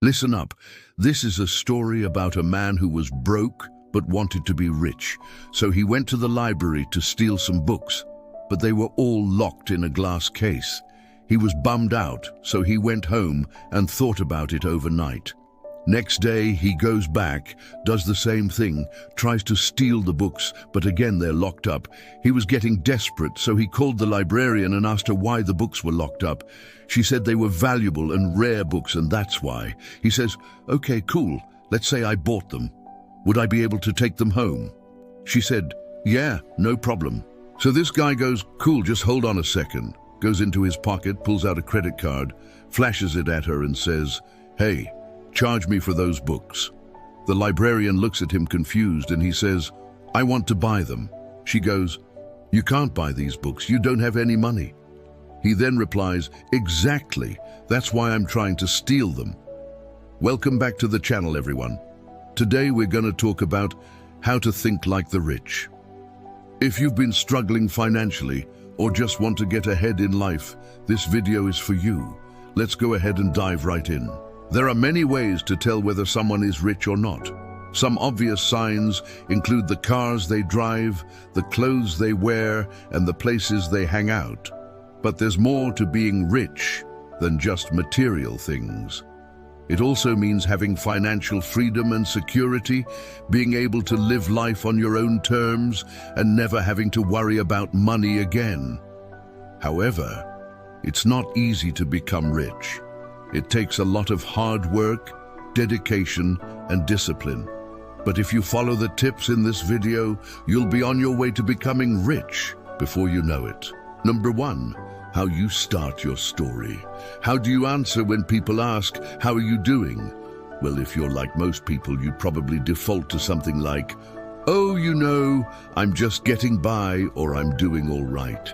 Listen up. This is a story about a man who was broke but wanted to be rich. So he went to the library to steal some books, but they were all locked in a glass case. He was bummed out, so he went home and thought about it overnight. Next day, he goes back, does the same thing, tries to steal the books, but again they're locked up. He was getting desperate, so he called the librarian and asked her why the books were locked up. She said they were valuable and rare books, and that's why. He says, "Okay, cool, let's say I bought them. Would I be able to take them home?" She said, "Yeah, no problem." So this guy goes, "Cool, just hold on a second." Goes into his pocket, pulls out a credit card, flashes it at her and says, "Hey, charge me for those books." The librarian looks at him confused and he says, "I want to buy them." She goes, "You can't buy these books, you don't have any money." He then replies, "Exactly, that's why I'm trying to steal them." Welcome back to the channel, everyone. Today we're going to talk about how to think like the rich. If you've been struggling financially or just want to get ahead in life, this video is for you. Let's go ahead and dive right in. There are many ways to tell whether someone is rich or not. Some obvious signs include the cars they drive, the clothes they wear, and the places they hang out. But there's more to being rich than just material things. It also means having financial freedom and security, being able to live life on your own terms, and never having to worry about money again. However, it's not easy to become rich. It takes a lot of hard work, dedication, and discipline. But if you follow the tips in this video, you'll be on your way to becoming rich before you know it. Number 1, how you start your story. How do you answer when people ask, "How are you doing?" Well, if you're like most people, you probably default to something like, "Oh, you know, I'm just getting by," or "I'm doing all right."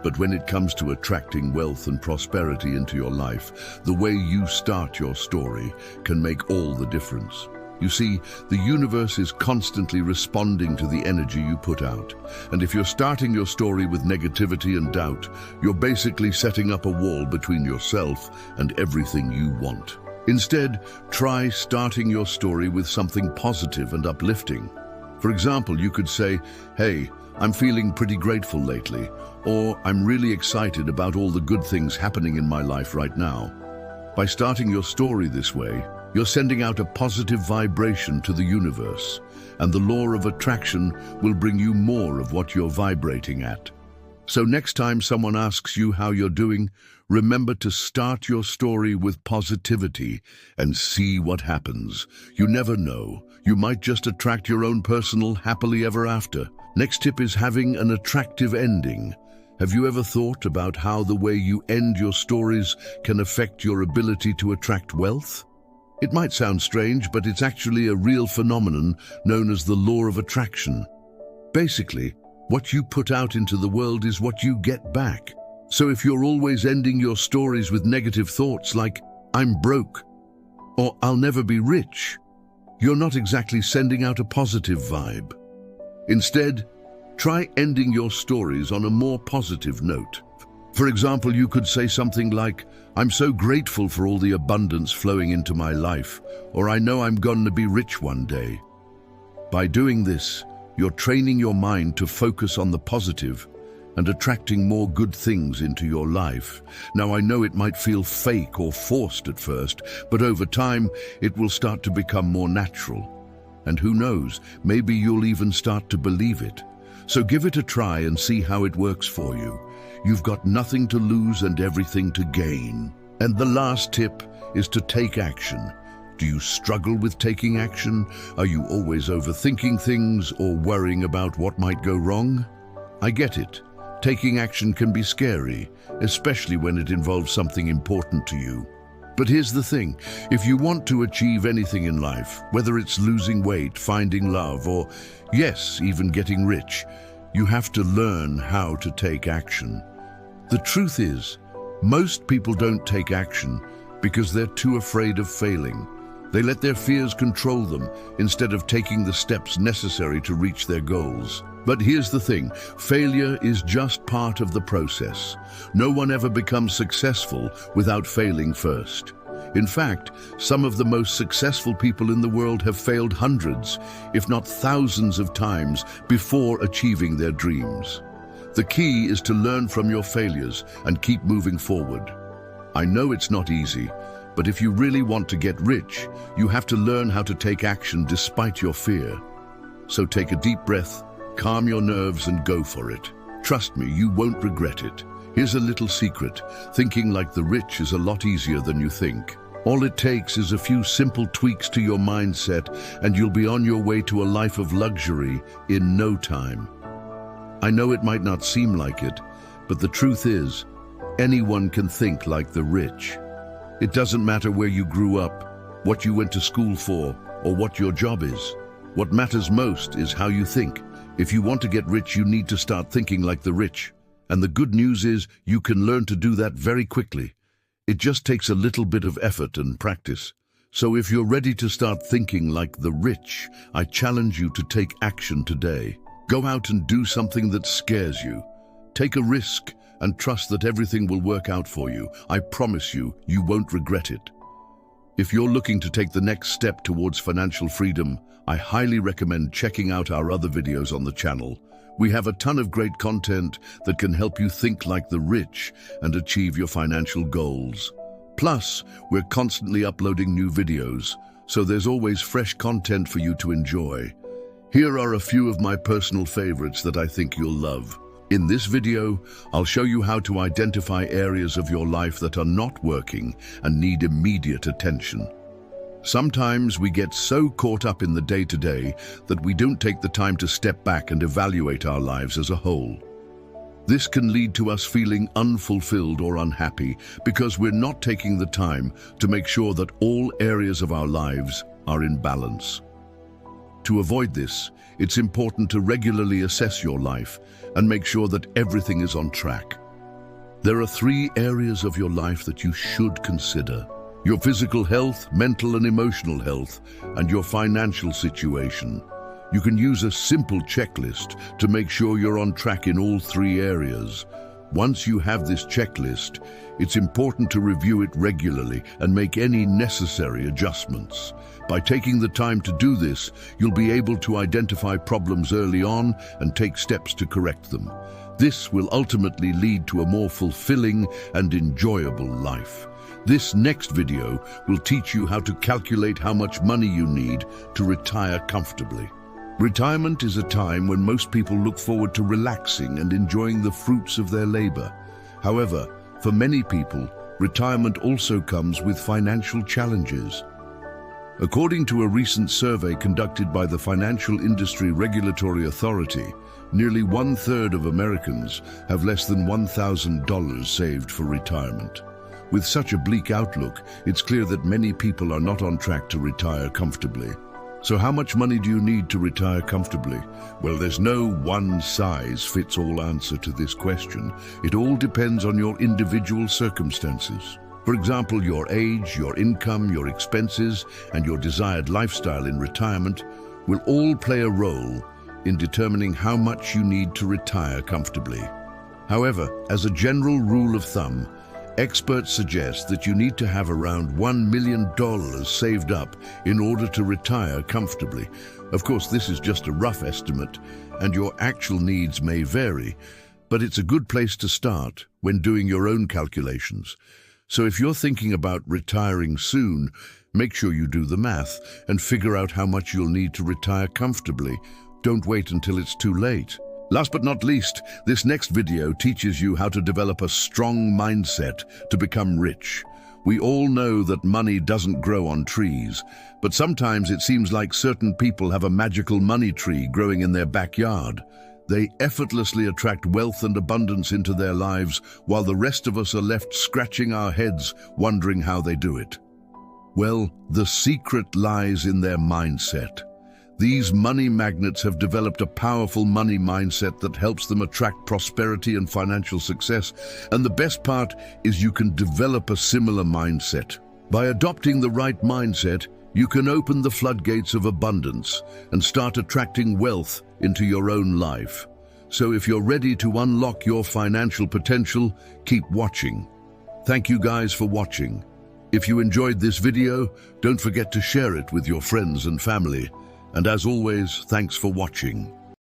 But when it comes to attracting wealth and prosperity into your life, the way you start your story can make all the difference. You see, the universe is constantly responding to the energy you put out. And if you're starting your story with negativity and doubt, you're basically setting up a wall between yourself and everything you want. Instead, try starting your story with something positive and uplifting. For example, you could say, "Hey, I'm feeling pretty grateful lately," or "I'm really excited about all the good things happening in my life right now." By starting your story this way, you're sending out a positive vibration to the universe, and the law of attraction will bring you more of what you're vibrating at. So next time someone asks you how you're doing, remember to start your story with positivity and see what happens. You never know. You might just attract your own personal happily ever after. Next tip is having an attractive ending. Have you ever thought about how the way you end your stories can affect your ability to attract wealth? It might sound strange, but it's actually a real phenomenon known as the law of attraction. Basically, what you put out into the world is what you get back. So if you're always ending your stories with negative thoughts like, "I'm broke," or "I'll never be rich," you're not exactly sending out a positive vibe. Instead, try ending your stories on a more positive note. For example, you could say something like, "I'm so grateful for all the abundance flowing into my life," or "I know I'm going to be rich one day." By doing this, you're training your mind to focus on the positive and attracting more good things into your life. Now, I know it might feel fake or forced at first, but over time, it will start to become more natural. And who knows, maybe you'll even start to believe it. So give it a try and see how it works for you. You've got nothing to lose and everything to gain. And the last tip is to take action. Do you struggle with taking action? Are you always overthinking things or worrying about what might go wrong? I get it. Taking action can be scary, especially when it involves something important to you. But here's the thing, if you want to achieve anything in life, whether it's losing weight, finding love, or yes, even getting rich, you have to learn how to take action. The truth is, most people don't take action because they're too afraid of failing. They let their fears control them instead of taking the steps necessary to reach their goals. But here's the thing, failure is just part of the process. No one ever becomes successful without failing first. In fact, some of the most successful people in the world have failed hundreds, if not thousands of times before achieving their dreams. The key is to learn from your failures and keep moving forward. I know it's not easy, but if you really want to get rich, you have to learn how to take action despite your fear. So take a deep breath, calm your nerves and go for it. Trust me, you won't regret it. Here's a little secret. Thinking like the rich is a lot easier than you think. All it takes is a few simple tweaks to your mindset and you'll be on your way to a life of luxury in no time. I know it might not seem like it, but the truth is, anyone can think like the rich. It doesn't matter where you grew up, what you went to school for, or what your job is. What matters most is how you think. If you want to get rich, you need to start thinking like the rich. And the good news is you can learn to do that very quickly. It just takes a little bit of effort and practice. So if you're ready to start thinking like the rich, I challenge you to take action today. Go out and do something that scares you. Take a risk and trust that everything will work out for you. I promise you, you won't regret it. If you're looking to take the next step towards financial freedom, I highly recommend checking out our other videos on the channel. We have a ton of great content that can help you think like the rich and achieve your financial goals. Plus, we're constantly uploading new videos, so there's always fresh content for you to enjoy. Here are a few of my personal favorites that I think you'll love. In this video, I'll show you how to identify areas of your life that are not working and need immediate attention. Sometimes we get so caught up in the day-to-day that we don't take the time to step back and evaluate our lives as a whole. This can lead to us feeling unfulfilled or unhappy because we're not taking the time to make sure that all areas of our lives are in balance. To avoid this, it's important to regularly assess your life and make sure that everything is on track. There are 3 areas of your life that you should consider: your physical health, mental and emotional health, and your financial situation. You can use a simple checklist to make sure you're on track in all 3 areas. Once you have this checklist, it's important to review it regularly and make any necessary adjustments. By taking the time to do this, you'll be able to identify problems early on and take steps to correct them. This will ultimately lead to a more fulfilling and enjoyable life. This next video will teach you how to calculate how much money you need to retire comfortably. Retirement is a time when most people look forward to relaxing and enjoying the fruits of their labor. However, for many people, retirement also comes with financial challenges. According to a recent survey conducted by the Financial Industry Regulatory Authority, nearly 1/3 of Americans have less than $1,000 saved for retirement. With such a bleak outlook, it's clear that many people are not on track to retire comfortably. So how much money do you need to retire comfortably? Well, there's no one-size-fits-all answer to this question. It all depends on your individual circumstances. For example, your age, your income, your expenses, and your desired lifestyle in retirement will all play a role in determining how much you need to retire comfortably. However, as a general rule of thumb, experts suggest that you need to have around $1 million saved up in order to retire comfortably. Of course, this is just a rough estimate, and your actual needs may vary, but it's a good place to start when doing your own calculations. So if you're thinking about retiring soon, make sure you do the math and figure out how much you'll need to retire comfortably. Don't wait until it's too late. Last but not least, this next video teaches you how to develop a strong mindset to become rich. We all know that money doesn't grow on trees, but sometimes it seems like certain people have a magical money tree growing in their backyard. They effortlessly attract wealth and abundance into their lives, while the rest of us are left scratching our heads, wondering how they do it. Well, the secret lies in their mindset. These money magnets have developed a powerful money mindset that helps them attract prosperity and financial success. And the best part is you can develop a similar mindset. By adopting the right mindset, you can open the floodgates of abundance and start attracting wealth into your own life. So if you're ready to unlock your financial potential, keep watching. Thank you guys for watching. If you enjoyed this video, don't forget to share it with your friends and family. And as always, thanks for watching.